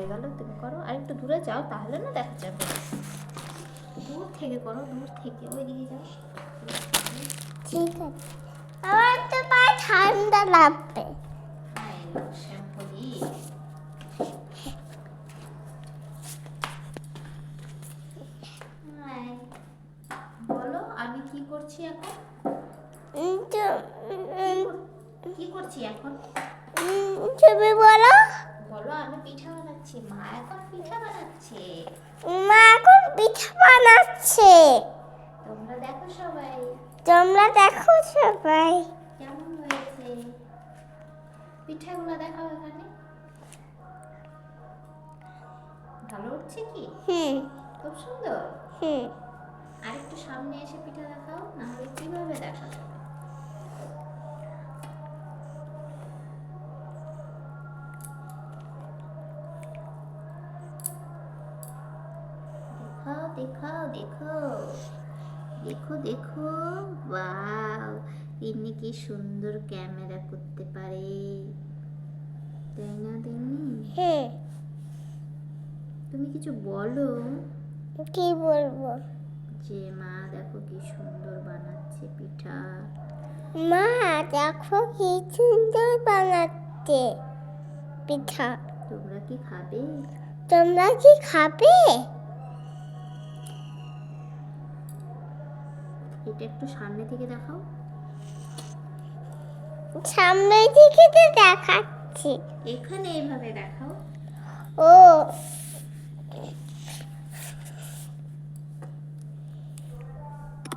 হয়ে গেল। তুমি করো, আর একটু দূরে যাও, তাহলে না দেখা যাবে। দূর থেকে করো, দূর থেকে, ওইদিকে যাও। ঠিক আছে, আমার তো পায়ে ঠান্ডা লাগবে। বলো আমি কি করছি এখন? কি করছি এখন? তুমি বলো। বলো আমি পিঠা বানাচ্ছি। মা এখন পিঠা বানাচ্ছে। মা এখন পিঠা বানাচ্ছে। তোমরা দেখো সবাই। তোমরা দেখো সবাই। কেমন হয়েছে পিঠাগুলো? দেখাও এখানে। ভালো হচ্ছে কি? খুব সুন্দর। আর একটু সামনে এসে পিঠা দেখাও, না হলে কিভাবে দেখা যাবে? দেখাও দেখাও দেখো, দেখো দেখো। ওয়াও, তিন্নি কি সুন্দর ক্যামেরা করতে পারে, তাই না তিন্নি? তুমি কিছু বলো। কি বলবো? যে মা দেখো কি সুন্দর বানাচ্ছে পিঠা। মা দেখো কি সুন্দর বানাচ্ছে পিঠা। তোমরা কি খাবে? তোমরা কি খাবে? এটা একটু সামনে থেকে দেখাও। সামনের দিকে তো দেখাচ্ছি। এখানে এইভাবে দেখাও। ও